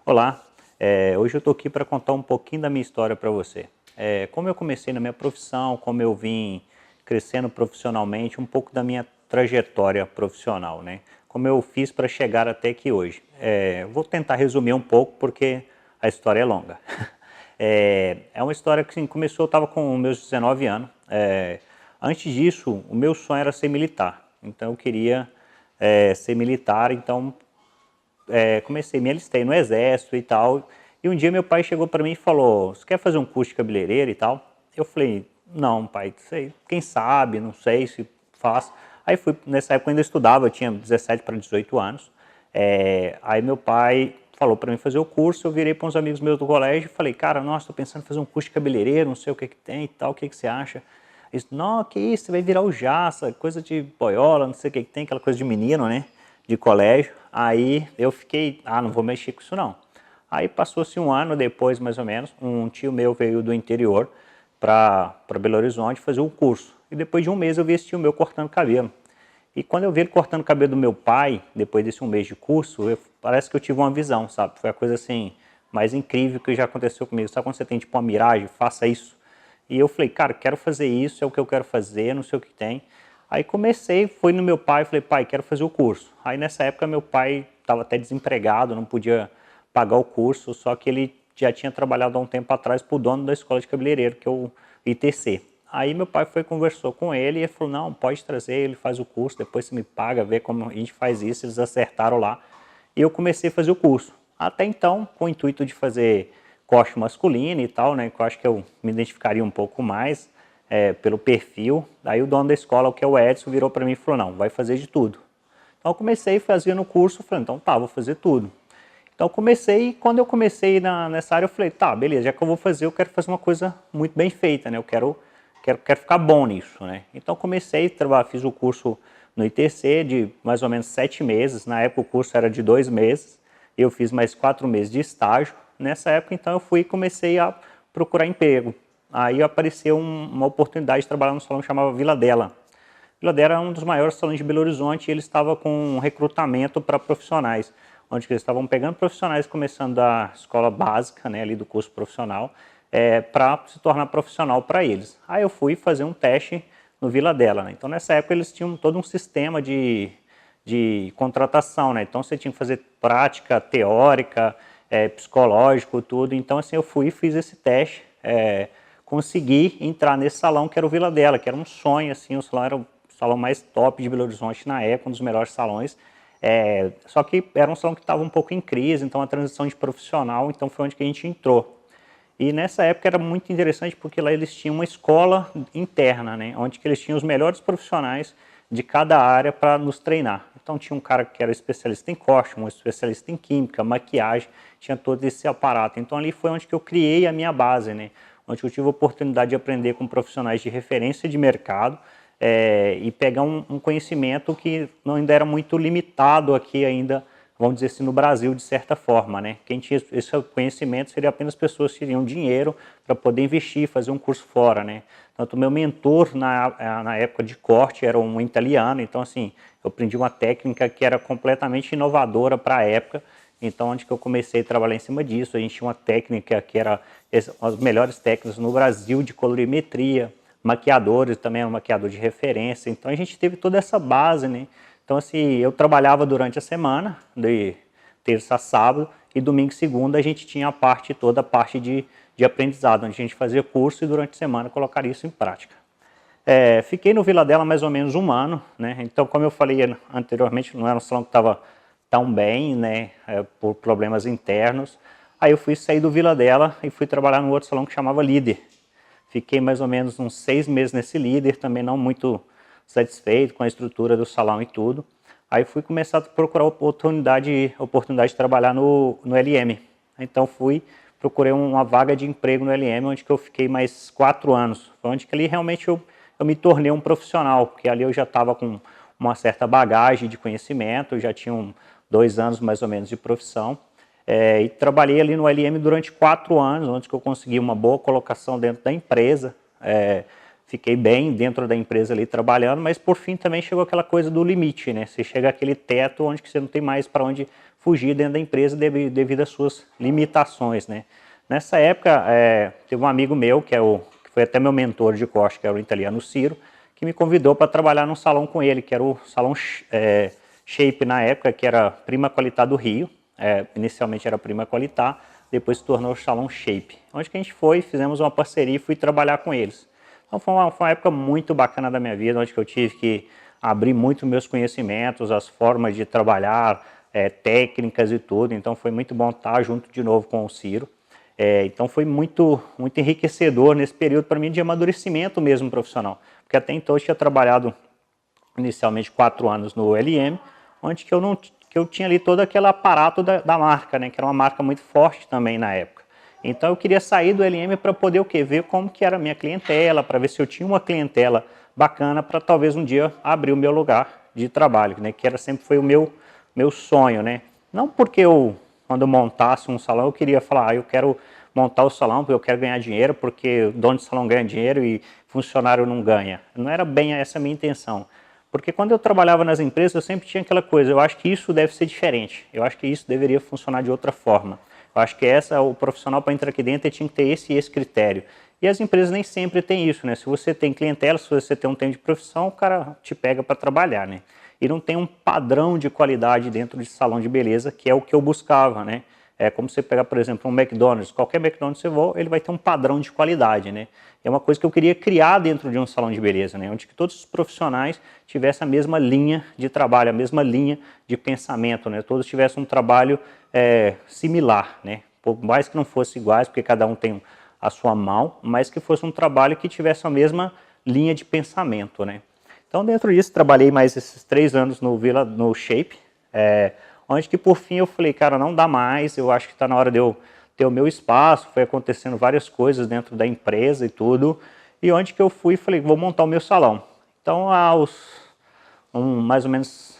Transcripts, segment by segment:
Olá, hoje eu estou aqui para contar um pouquinho da minha história para você. Como eu comecei na minha profissão, como eu vim crescendo profissionalmente, um pouco da minha trajetória profissional, né? Como eu fiz para chegar até aqui hoje. Vou tentar resumir um pouco porque a história é longa. É uma história que assim, começou, eu estava com meus 19 anos. Antes disso, o meu sonho era ser militar. Então eu queria ser militar, então comecei, me alistei no exército e tal. E um dia meu pai chegou para mim e falou: "Você quer fazer um curso de cabeleireiro e tal?" Eu falei: "Não, pai, sei, quem sabe, não sei se faço." Aí fui, nessa época eu ainda estudava, eu tinha 17 para 18 anos. Aí meu pai falou para mim fazer o curso, eu virei para uns amigos meus do colégio e falei: "Cara, nossa, estou pensando em fazer um curso de cabeleireiro, não sei o que que tem e tal, o que que você acha?" Eles: "Não, que isso, você vai virar o Jaça, coisa de boiola, não sei o que que tem, aquela coisa de menino, né? De colégio." Aí eu fiquei, não vou mexer com isso não. Aí passou-se um ano depois, mais ou menos, um tio meu veio do interior para Belo Horizonte fazer o curso. E depois de um mês eu vi esse tio meu cortando cabelo. E quando eu vi ele cortando o cabelo do meu pai, depois desse um mês de curso, parece que eu tive uma visão, sabe? Foi a coisa assim, mais incrível que já aconteceu comigo. Sabe quando você tem tipo uma miragem, faça isso. E eu falei, cara, quero fazer isso, é o que eu quero fazer, não sei o que tem. Aí comecei, fui no meu pai, falei, pai, quero fazer o curso. Aí nessa época meu pai estava até desempregado, não podia pagar o curso, só que ele já tinha trabalhado há um tempo atrás para o dono da escola de cabeleireiro, que é o ITC. Aí meu pai foi, conversou com ele e ele falou, não, pode trazer, ele faz o curso, depois você me paga, vê como a gente faz isso. Eles acertaram lá e eu comecei a fazer o curso. Até então, com o intuito de fazer corte masculino e tal, né, que eu acho que eu me identificaria um pouco mais pelo perfil. Aí o dono da escola, que é o Edson, virou para mim e falou, não, vai fazer de tudo. Então eu comecei a fazer no curso, falei, então tá, vou fazer tudo. Então eu comecei, e quando eu comecei nessa área, eu falei, tá, beleza, já que eu vou fazer, eu quero fazer uma coisa muito bem feita, né? Eu quero ficar bom nisso, né? Então comecei a trabalhar, fiz o curso no ITC de mais ou menos 7 meses. Na época o curso era de 2 meses, eu fiz mais 4 meses de estágio. Nessa época, então, eu fui e comecei a procurar emprego. Aí apareceu uma oportunidade de trabalhar num salão que chamava Vila Della. Vila Della é um dos maiores salões de Belo Horizonte e ele estava com um recrutamento para profissionais, onde eles estavam pegando profissionais começando da escola básica, né, ali do curso profissional, para se tornar profissional para eles. Aí eu fui fazer um teste no Vila Della, né? Então nessa época eles tinham todo um sistema de contratação, né? Então você tinha que fazer prática teórica, psicológico, tudo. Então assim eu fui e fiz esse teste, consegui entrar nesse salão que era o Vila Della, que era um sonho, assim, o salão era o salão mais top de Belo Horizonte na época, um dos melhores salões. Só que era um salão que estava um pouco em crise, então a transição de profissional, então foi onde que a gente entrou. E nessa época era muito interessante porque lá eles tinham uma escola interna, né, onde que eles tinham os melhores profissionais de cada área para nos treinar. Então tinha um cara que era especialista em corte, um especialista em química, maquiagem, tinha todo esse aparato. Então ali foi onde que eu criei a minha base, né, onde eu tive a oportunidade de aprender com profissionais de referência de mercado, e pegar um conhecimento que não ainda era muito limitado aqui ainda, vamos dizer assim, no Brasil, de certa forma, né? Quem tinha esse conhecimento seria apenas pessoas que teriam dinheiro para poder investir, fazer um curso fora, né? Tanto o meu mentor na época de corte era um italiano, então assim, eu aprendi uma técnica que era completamente inovadora para a época. Então, onde que eu comecei a trabalhar em cima disso, a gente tinha uma técnica que era as melhores técnicas no Brasil de colorimetria, maquiadores também, um maquiador de referência. Então a gente teve toda essa base, né? Então assim, eu trabalhava durante a semana, de terça a sábado, e domingo e segunda a gente tinha toda a parte de aprendizado, onde a gente fazia curso e durante a semana colocaria isso em prática. Fiquei no Vila Della mais ou menos um ano, né? Então, como eu falei anteriormente, não era um salão que estava tão bem, né? Por problemas internos. Aí eu fui sair do Vila Della e fui trabalhar no outro salão que chamava Líder. Fiquei mais ou menos uns 6 meses nesse Líder, também não muito satisfeito com a estrutura do salão e tudo. Aí fui começar a procurar oportunidade de trabalhar no LM. Então procurei uma vaga de emprego no LM, onde que eu fiquei mais 4 anos. Foi onde que ali realmente eu me tornei um profissional, porque ali eu já estava com uma certa bagagem de conhecimento, já tinha 2 anos mais ou menos de profissão. E trabalhei ali no LM durante 4 anos, onde que eu consegui uma boa colocação dentro da empresa. fiquei bem dentro da empresa ali trabalhando, mas por fim também chegou aquela coisa do limite, né? Você chega àquele teto onde que você não tem mais para onde fugir dentro da empresa devido às suas limitações, né? Nessa época, teve um amigo meu, que foi até meu mentor de corte, que era o italiano Ciro, que me convidou para trabalhar num salão com ele, que era o salão Shape na época, que era Prima Qualità do Rio. Inicialmente era Prima Qualità, depois se tornou o salão Shape. Onde que a gente foi, fizemos uma parceria e fui trabalhar com eles. Então foi uma época muito bacana da minha vida, onde que eu tive que abrir muito meus conhecimentos, as formas de trabalhar, técnicas e tudo. Então foi muito bom estar junto de novo com o Ciro. Então foi muito enriquecedor nesse período para mim de amadurecimento mesmo profissional. Porque até então eu tinha trabalhado inicialmente 4 anos no LM, onde que eu tinha ali todo aquele aparato da marca, né, que era uma marca muito forte também na época. Então eu queria sair do LM para poder o quê? Ver como que era a minha clientela, para ver se eu tinha uma clientela bacana para talvez um dia abrir o meu lugar de trabalho, né, que sempre foi o meu sonho, né. Não porque quando eu montasse um salão, eu queria falar, eu quero montar o salão porque eu quero ganhar dinheiro, porque o dono de salão ganha dinheiro e funcionário não ganha. Não era bem essa a minha intenção. Porque quando eu trabalhava nas empresas, eu sempre tinha aquela coisa, eu acho que isso deve ser diferente, eu acho que isso deveria funcionar de outra forma. Eu acho que o profissional para entrar aqui dentro tinha que ter esse e esse critério. E as empresas nem sempre têm isso, né? Se você tem clientela, se você tem um tempo de profissão, o cara te pega para trabalhar, né? E não tem um padrão de qualidade dentro de salão de beleza, que é o que eu buscava, né? É como você pegar, por exemplo, um McDonald's, qualquer McDonald's você for, ele vai ter um padrão de qualidade, né? É uma coisa que eu queria criar dentro de um salão de beleza, né? Onde que todos os profissionais tivessem a mesma linha de trabalho, a mesma linha de pensamento, né? Todos tivessem um trabalho similar, né? Por mais que não fosse iguais, porque cada um tem a sua mão, mas que fosse um trabalho que tivesse a mesma linha de pensamento, né? Então, dentro disso, trabalhei mais esses 3 anos no Shape, onde que por fim eu falei, cara, não dá mais, eu acho que está na hora de eu ter o meu espaço, foi acontecendo várias coisas dentro da empresa e tudo, e onde que eu fui e falei, vou montar o meu salão. Então, mais ou menos,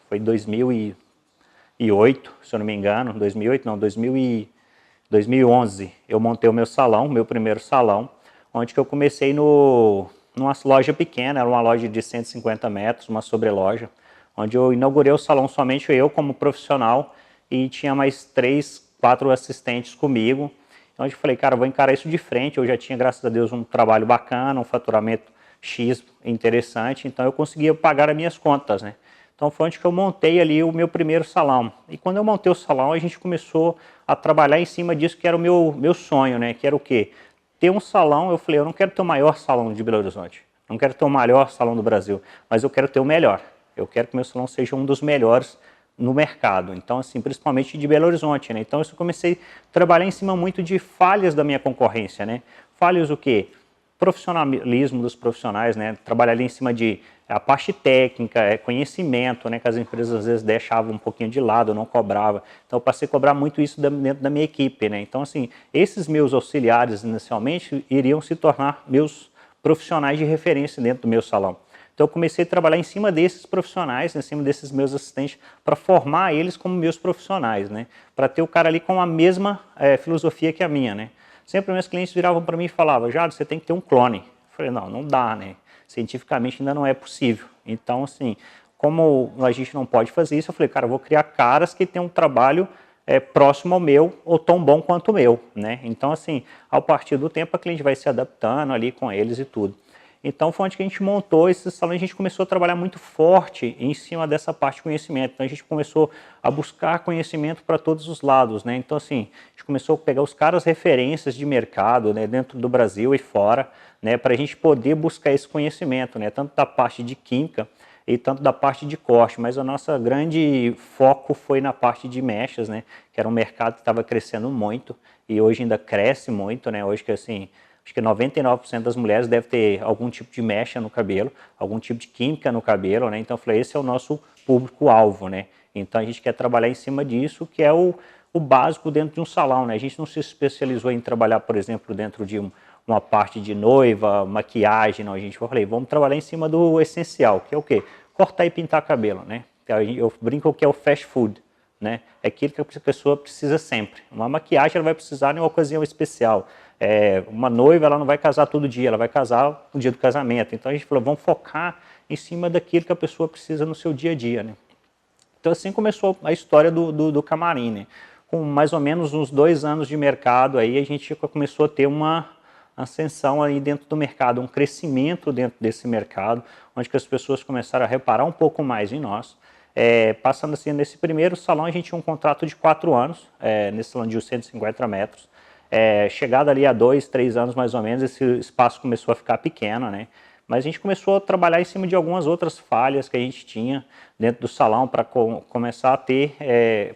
foi 2008, se eu não me engano, 2008 não, 2011, eu montei o meu salão, meu primeiro salão, onde que eu comecei numa loja pequena, era uma loja de 150 metros, uma sobreloja, onde eu inaugurei o salão somente eu como profissional e tinha mais 3, 4 assistentes comigo. Então eu falei, cara, vou encarar isso de frente, eu já tinha, graças a Deus, um trabalho bacana, um faturamento X interessante, então eu conseguia pagar as minhas contas, né? Então foi onde que eu montei ali o meu primeiro salão. E quando eu montei o salão, a gente começou a trabalhar em cima disso, que era o meu sonho, né? Que era o quê? Ter um salão. Eu falei, eu não quero ter o maior salão de Belo Horizonte, não quero ter o maior salão do Brasil, mas eu quero ter o melhor. Eu quero que meu salão seja um dos melhores no mercado. Então, assim, principalmente de Belo Horizonte, né? Então, eu comecei a trabalhar em cima muito de falhas da minha concorrência, né? Falhas o quê? Profissionalismo dos profissionais, né? Trabalhar ali em cima de a parte técnica, conhecimento, né? Que as empresas às vezes deixavam um pouquinho de lado, não cobrava. Então, eu passei a cobrar muito isso dentro da minha equipe, né? Então, assim, esses meus auxiliares inicialmente iriam se tornar meus profissionais de referência dentro do meu salão. Então eu comecei a trabalhar em cima desses profissionais, em cima desses meus assistentes, para formar eles como meus profissionais, né? Para ter o cara ali com a mesma filosofia que a minha, né? Sempre meus clientes viravam para mim e falavam, Jado, você tem que ter um clone. Eu falei, não dá, né? Cientificamente ainda não é possível. Então, assim, como a gente não pode fazer isso, eu falei, cara, eu vou criar caras que tenham um trabalho próximo ao meu ou tão bom quanto o meu, né? Então, assim, ao partir do tempo a cliente vai se adaptando ali com eles e tudo. Então foi onde que a gente montou esse salão, a gente começou a trabalhar muito forte em cima dessa parte de conhecimento. Então a gente começou a buscar conhecimento para todos os lados, né? Então assim, a gente começou a pegar os caras referências de mercado, né, dentro do Brasil e fora, né, para a gente poder buscar esse conhecimento, né, tanto da parte de química e tanto da parte de corte, mas o nosso grande foco foi na parte de mechas, né, que era um mercado que estava crescendo muito e hoje ainda cresce muito, né, hoje que assim, acho que 99% das mulheres deve ter algum tipo de mecha no cabelo, algum tipo de química no cabelo, né? Então eu falei, esse é o nosso público-alvo, né? Então a gente quer trabalhar em cima disso, que é o básico dentro de um salão, né? A gente não se especializou em trabalhar, por exemplo, dentro de uma parte de noiva, maquiagem, não. A gente falei, vamos trabalhar em cima do essencial, que é o quê? Cortar e pintar cabelo, né? Eu brinco que é o fast food, né? É aquilo que a pessoa precisa sempre. Uma maquiagem ela vai precisar em uma ocasião especial. Uma noiva, ela não vai casar todo dia, ela vai casar no dia do casamento. Então a gente falou, vamos focar em cima daquilo que a pessoa precisa no seu dia a dia, né? Então assim começou a história do camarim, né? Com mais ou menos uns 2 anos de mercado aí, a gente começou a ter uma ascensão aí dentro do mercado, um crescimento dentro desse mercado, onde que as pessoas começaram a reparar um pouco mais em nós. Passando assim, nesse primeiro salão a gente tinha um contrato de 4 anos, nesse salão de 150 metros. Chegado ali a 2, 3 anos mais ou menos, esse espaço começou a ficar pequeno, né? Mas a gente começou a trabalhar em cima de algumas outras falhas que a gente tinha dentro do salão para começar a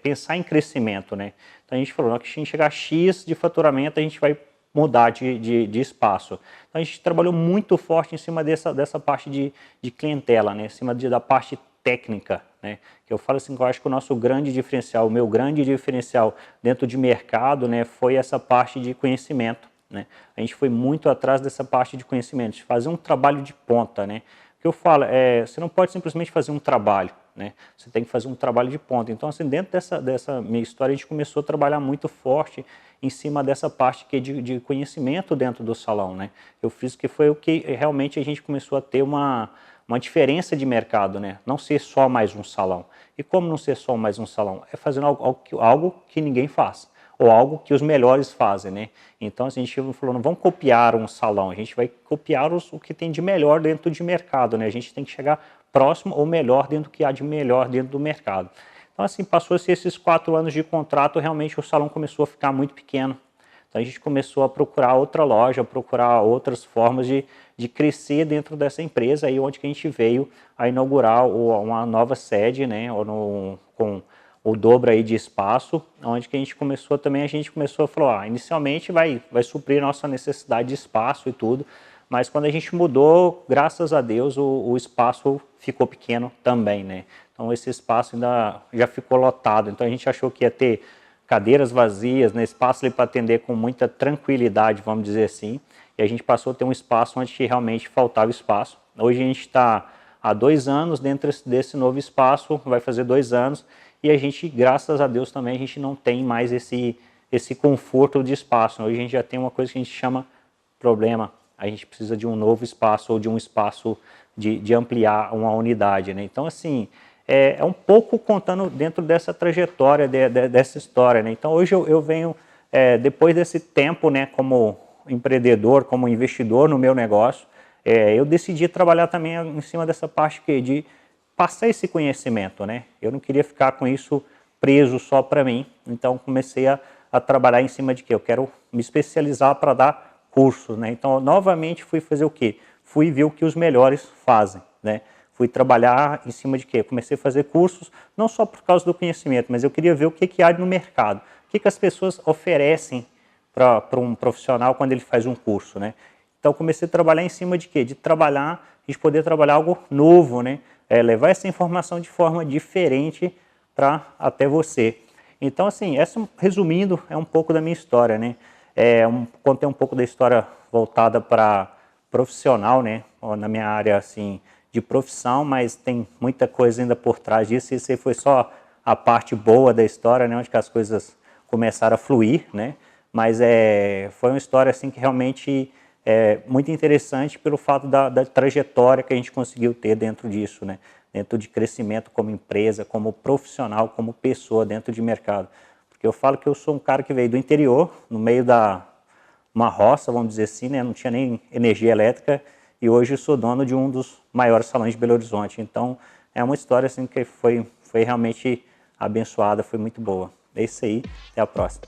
pensar em crescimento, né? Então a gente falou, que a gente chegar a X de faturamento, a gente vai mudar de espaço. Então a gente trabalhou muito forte em cima dessa parte de clientela, né? Em cima da parte técnica, né? Que eu falo assim, que eu acho que o nosso grande diferencial, o meu grande diferencial dentro de mercado, né, foi essa parte de conhecimento, né? A gente foi muito atrás dessa parte de conhecimento, de fazer um trabalho de ponta, né? O que eu falo, você não pode simplesmente fazer um trabalho, né? Você tem que fazer um trabalho de ponta. Então, assim, dentro dessa minha história, a gente começou a trabalhar muito forte em cima dessa parte que é de conhecimento dentro do salão, né? Eu fiz que foi o que realmente a gente começou a ter uma diferença de mercado, né? Não ser só mais um salão. E como não ser só mais um salão? É fazendo algo que ninguém faz, ou algo que os melhores fazem, né? Então assim, a gente falou, não vamos copiar um salão, a gente vai copiar o que tem de melhor dentro de mercado, né? A gente tem que chegar próximo ou melhor dentro do que há de melhor dentro do mercado. Então assim, passou-se esses 4 anos de contrato, realmente o salão começou a ficar muito pequeno. Então a gente começou a procurar outra loja, procurar outras formas de crescer dentro dessa empresa, aí onde que a gente veio a inaugurar uma nova sede, né, com o dobro aí de espaço, onde que a gente começou a falar, inicialmente vai suprir a nossa necessidade de espaço e tudo, mas quando a gente mudou, graças a Deus, o espaço ficou pequeno também, né? Então esse espaço ainda já ficou lotado, então a gente achou que ia ter cadeiras vazias, né, espaço para atender com muita tranquilidade, vamos dizer assim, e a gente passou a ter um espaço onde realmente faltava espaço. Hoje a gente está há 2 anos dentro desse novo espaço, vai fazer 2 anos, e a gente, graças a Deus também, a gente não tem mais esse conforto de espaço. Hoje a gente já tem uma coisa que a gente chama problema, a gente precisa de um novo espaço ou de um espaço de ampliar uma unidade, né? Então assim, um pouco contando dentro dessa trajetória, dessa história, né? Então hoje eu venho, depois desse tempo, né, como empreendedor, como investidor no meu negócio, eu decidi trabalhar também em cima dessa parte de passar esse conhecimento, né? Eu não queria ficar com isso preso só para mim, então comecei a trabalhar em cima de que eu quero me especializar para dar cursos, né? Então novamente fui fazer o quê? Fui ver o que os melhores fazem, né? Fui trabalhar em cima de quê? Comecei a fazer cursos, não só por causa do conhecimento, mas eu queria ver o que há no mercado, o que as pessoas oferecem para um profissional quando ele faz um curso, né? Então comecei a trabalhar em cima de quê? De poder trabalhar algo novo, né? Levar essa informação de forma diferente para até você. Então assim, resumindo, é um pouco da minha história, né? Contei um pouco da história voltada para profissional, né? Na minha área assim de profissão, mas tem muita coisa ainda por trás disso. Isso aí foi só a parte boa da história, né? Onde que as coisas começaram a fluir, né? Mas foi uma história assim que realmente muito interessante pelo fato da trajetória que a gente conseguiu ter dentro disso, né? Dentro de crescimento como empresa, como profissional, como pessoa dentro de mercado. Porque eu falo que eu sou um cara que veio do interior, no meio uma roça, vamos dizer assim, né? Não tinha nem energia elétrica, e hoje eu sou dono de um dos maiores salões de Belo Horizonte. Então, é uma história assim que foi realmente abençoada, foi muito boa. É isso aí, até a próxima.